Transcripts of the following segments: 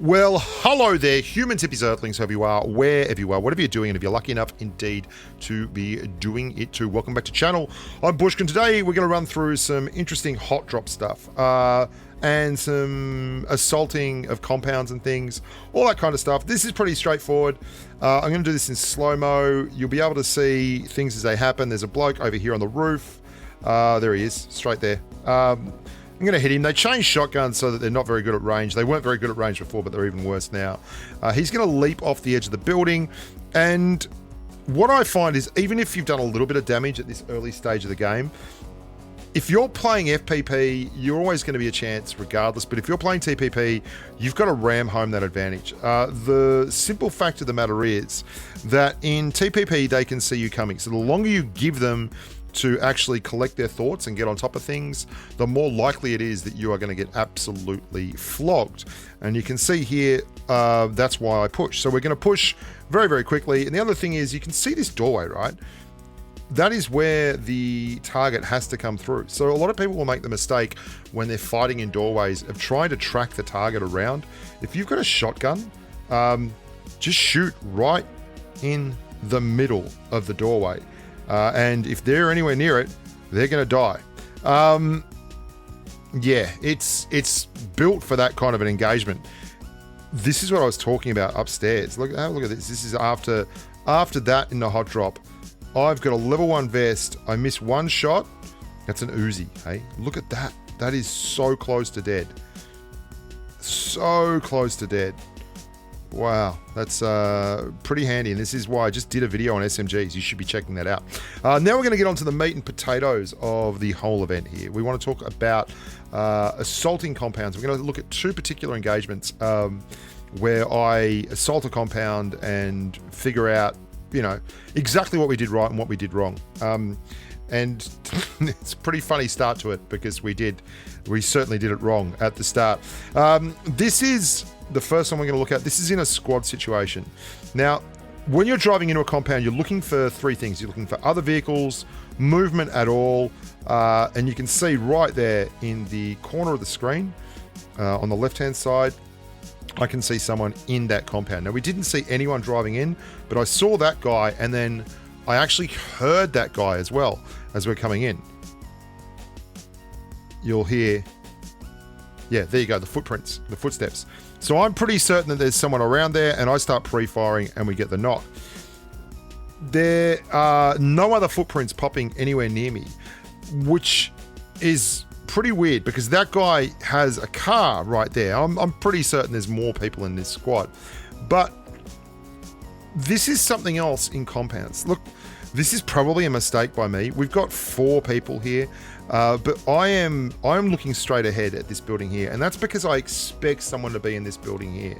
Well, hello there, humans, hippies, earthlings, whoever you are, wherever you are, whatever you're doing, and if you're lucky enough indeed to be doing it too, welcome back to the channel. I'm Bushkin. Today we're going to run through some interesting hot drop stuff and some assaulting of compounds and things, all that kind of stuff. This is pretty straightforward. I'm going to do this in slow-mo. You'll be able to see things as they happen. There's a bloke over here on the roof. There he is, straight there. I'm going to hit him. They changed shotguns so that they're not very good at range. They weren't very good at range before, but they're even worse now. He's going to leap off the edge of the building. And what I find is, even if you've done a little bit of damage at this early stage of the game, if you're playing FPP, you're always going to be a chance regardless. But if you're playing TPP, you've got to ram home that advantage. The simple fact of the matter is that in TPP, they can see you coming. So the longer you give them to actually collect their thoughts and get on top of things, the more likely it is that you are going to get absolutely flogged. And you can see here, that's why I push. So we're going to push very, very quickly. And the other thing is, you can see this doorway, right? That is where the target has to come through. So a lot of people will make the mistake when they're fighting in doorways of trying to track the target around. If you've got a shotgun, just shoot right in the middle of the doorway. And if they're anywhere near it, they're going to die. Yeah, it's built for that kind of an engagement. This is what I was talking about upstairs. Look at this. This is after that in the hot drop. I've got a level 1 vest. I miss one shot. That's an Uzi, hey? Look at that. That is so close to dead. So close to dead. Wow, that's pretty handy, and this is why I just did a video on SMGs. You should be checking that out. Now we're going to get on to the meat and potatoes of the whole event here. We want to talk about assaulting compounds. We're going to look at two particular engagements where I assault a compound and figure out, you know, exactly what we did right and what we did wrong. And it's a pretty funny start to it because we certainly did it wrong at the start. This is the first one we're going to look at. This is in a squad situation. Now, when you're driving into a compound, you're looking for three things. You're looking for other vehicles, movement at all, and you can see right there in the corner of the screen, on the left-hand side, I can see someone in that compound. Now, we didn't see anyone driving in, but I saw that guy, and then I actually heard that guy as well as we're coming in. You'll hear, yeah, there you go, the footprints, the footsteps. So I'm pretty certain that there's someone around there, and I start pre-firing and we get the knock. There are no other footprints popping anywhere near me, which is pretty weird because that guy has a car right there. I'm pretty certain there's more people in this squad. But this is something else in compounds. Look, this is probably a mistake by me. We've got 4 people here, but I'm looking straight ahead at this building here, and that's because I expect someone to be in this building here.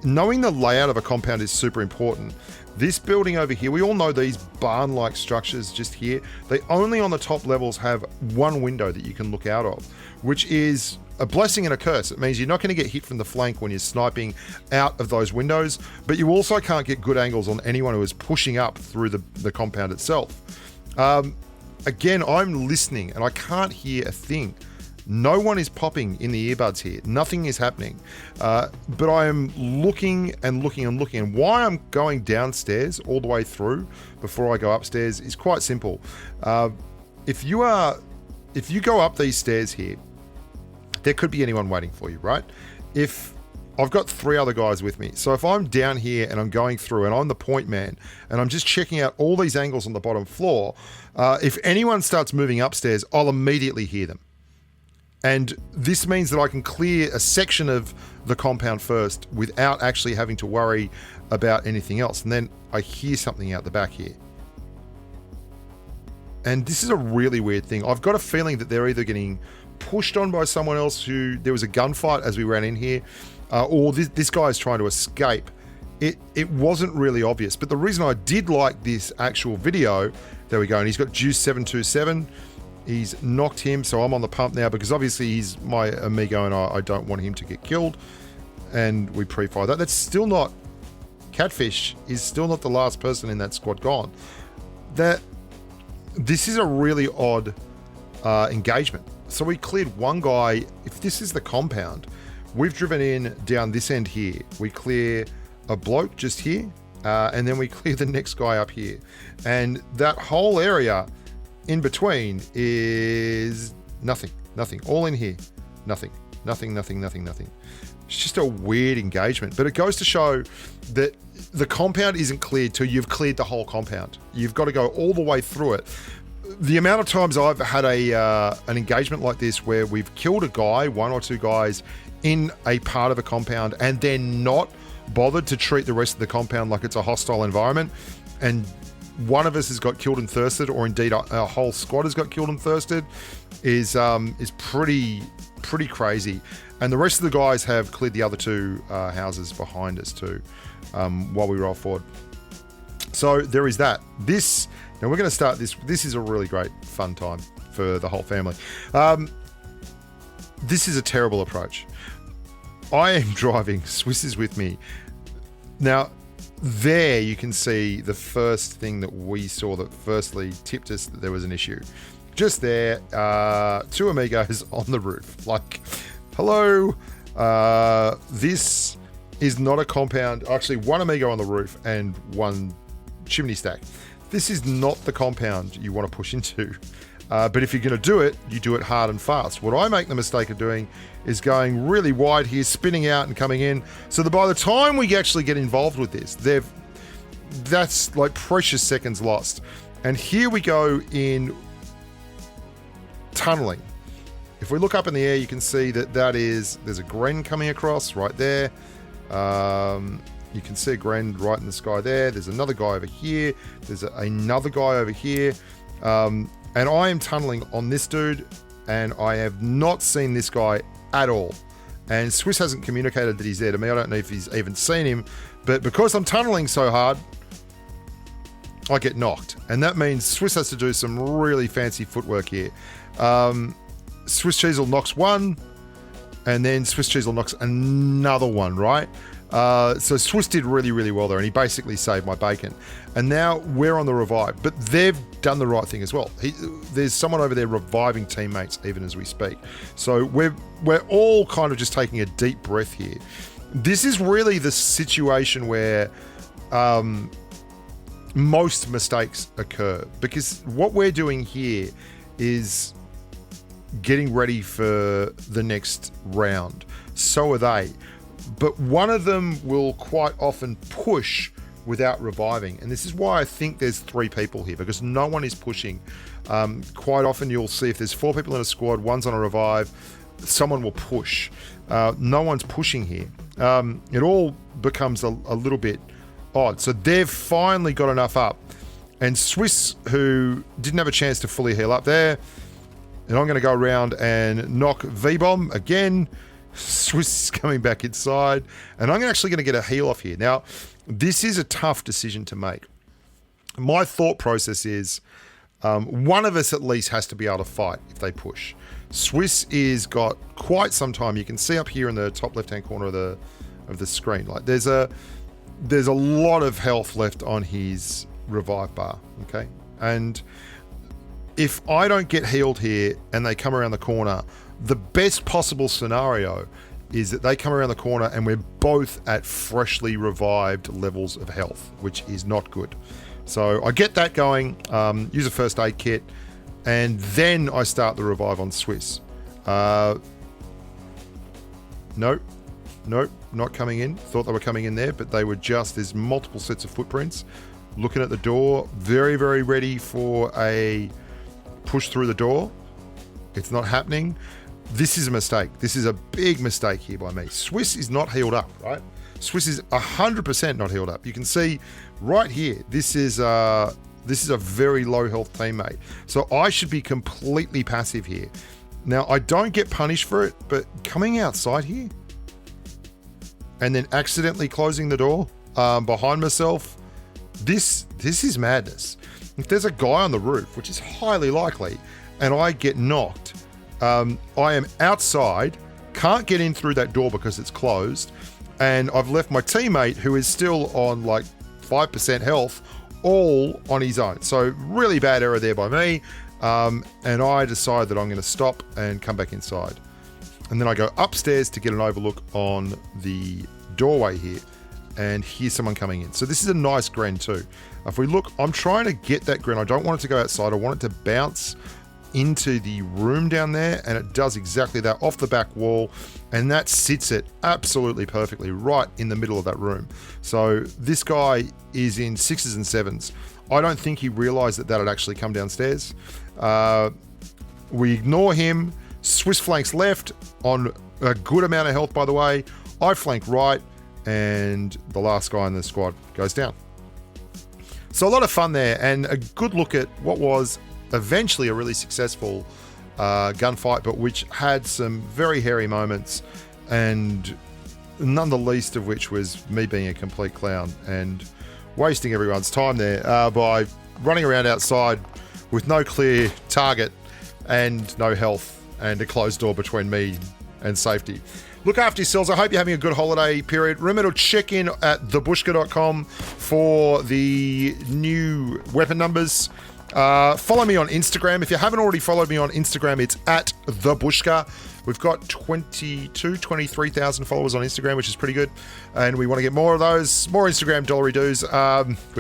Knowing the layout of a compound is super important. This building over here, we all know these barn-like structures just here. They only on the top levels have one window that you can look out of, which is a blessing and a curse. It means you're not going to get hit from the flank when you're sniping out of those windows, but you also can't get good angles on anyone who is pushing up through the compound itself. Again, I'm listening and I can't hear a thing. No one is popping in the earbuds here. Nothing is happening. But I am looking and looking and looking. And why I'm going downstairs all the way through before I go upstairs is quite simple. If you go up these stairs here, there could be anyone waiting for you, right? If I've got 3 other guys with me, so if I'm down here and I'm going through and I'm the point man and I'm just checking out all these angles on the bottom floor, if anyone starts moving upstairs, I'll immediately hear them. And this means that I can clear a section of the compound first without actually having to worry about anything else. And then I hear something out the back here. And this is a really weird thing. I've got a feeling that they're either getting pushed on by someone else who there was a gunfight as we ran in here, or this guy is trying to escape. It wasn't really obvious, but the reason I did like this actual video, there we go, and he's got Juice 727. He's knocked him, so I'm on the pump now because obviously he's my amigo and I don't want him to get killed, and we pre-fire that. That's still not, Catfish is still not the last person in that squad gone. This is a really odd engagement. So we cleared one guy. If this is the compound, we've driven in down this end here. We clear a bloke just here, and then we clear the next guy up here. And that whole area in between is nothing. All in here, nothing. It's just a weird engagement, but it goes to show that the compound isn't cleared till you've cleared the whole compound. You've got to go all the way through it. The amount of times I've had an engagement like this where we've killed a guy, one or two guys in a part of a compound, and then not bothered to treat the rest of the compound like it's a hostile environment, and one of us has got killed and thirsted, or indeed a whole squad has got killed and thirsted, is pretty crazy. And the rest of the guys have cleared the other two houses behind us too, while we roll forward. So there is that. Now we're going to start this. This is a really great fun time for the whole family. This is a terrible approach. I am driving. Swiss is with me. Now, there you can see the first thing that we saw that firstly tipped us that there was an issue. Just there, two amigos on the roof. Like, hello. This is not a compound. Actually, one amigo on the roof and one chimney stack. This is not the compound you want to push into. But if you're going to do it, you do it hard and fast. What I make the mistake of doing is going really wide here, spinning out and coming in. So that by the time we actually get involved with this, that's like precious seconds lost. And here we go in tunneling. If we look up in the air, you can see there's a Gren coming across right there. You can see a Gren right in the sky there. There's another guy over here. There's another guy over here. And I am tunneling on this dude, and I have not seen this guy at all. And Swiss hasn't communicated that he's there to me. I don't know if he's even seen him, but because I'm tunneling so hard, I get knocked. And that means Swiss has to do some really fancy footwork here. Swiss Cheezel knocks one, and then Swiss Cheezel knocks another one, right? So Swiss did really, really well there, and he basically saved my bacon. And now we're on the revive, but they've done the right thing as well. There's someone over there reviving teammates even as we speak. So we're all kind of just taking a deep breath here. This is really the situation where most mistakes occur, because what we're doing here is getting ready for the next round. So are they. But one of them will quite often push without reviving. And this is why I think there's 3 people here, because no one is pushing. Quite often you'll see if there's 4 people in a squad, one's on a revive, someone will push. No one's pushing here. It all becomes a little bit odd. So they've finally got enough up. And Swiss, who didn't have a chance to fully heal up there, and I'm going to go around and knock V-Bomb again. Swiss is coming back inside, and I'm actually going to get a heal off here. Now, this is a tough decision to make. My thought process is one of us at least has to be able to fight if they push. Swiss is got quite some time. You can see up here in the top left-hand corner of the screen, like there's a lot of health left on his revive bar. Okay, and if I don't get healed here and they come around the corner, the best possible scenario is that they come around the corner and we're both at freshly revived levels of health, which is not good. So I get that going, use a first aid kit, and then I start the revive on Swiss. Nope, not coming in. Thought they were coming in there, but they were just, there's multiple sets of footprints. Looking at the door, very, very ready for a push through the door. It's not happening. This is a mistake. This is a big mistake here by me. Swiss is not healed up, right? Swiss is 100% not healed up. You can see right here, this is a very low health teammate. So I should be completely passive here. Now, I don't get punished for it, but coming outside here and then accidentally closing the door behind myself, this is madness. If there's a guy on the roof, which is highly likely, and I get knocked, I am outside, can't get in through that door because it's closed, and I've left my teammate, who is still on like 5% health, all on his own. So really bad error there by me, and I decide that I'm going to stop and come back inside. And then I go upstairs to get an overlook on the doorway here. And here's someone coming in. So this is a nice Gren too. If we look, I'm trying to get that Gren. I don't want it to go outside. I want it to bounce into the room down there, and it does exactly that off the back wall, and that sits it absolutely perfectly right in the middle of that room. So this guy is in 6s and 7s. I don't think he realized that that had actually come downstairs. We ignore him. Swiss flanks left on a good amount of health, by the way. I flank right, and the last guy in the squad goes down. So a lot of fun there, and a good look at what was eventually a really successful gunfight, but which had some very hairy moments, and none the least of which was me being a complete clown and wasting everyone's time there by running around outside with no clear target and no health and a closed door between me and safety. Look after yourselves. I hope you're having a good holiday period. Remember to check in at thebushka.com for the new weapon numbers. Follow me on Instagram. If you haven't already followed me on Instagram, it's at thebushka. We've got 23,000 followers on Instagram, which is pretty good. And we want to get more of those. More Instagram dollary dues. We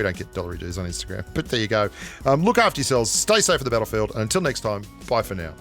don't get dollary dues on Instagram, but there you go. Look after yourselves. Stay safe at the battlefield. And until next time, bye for now.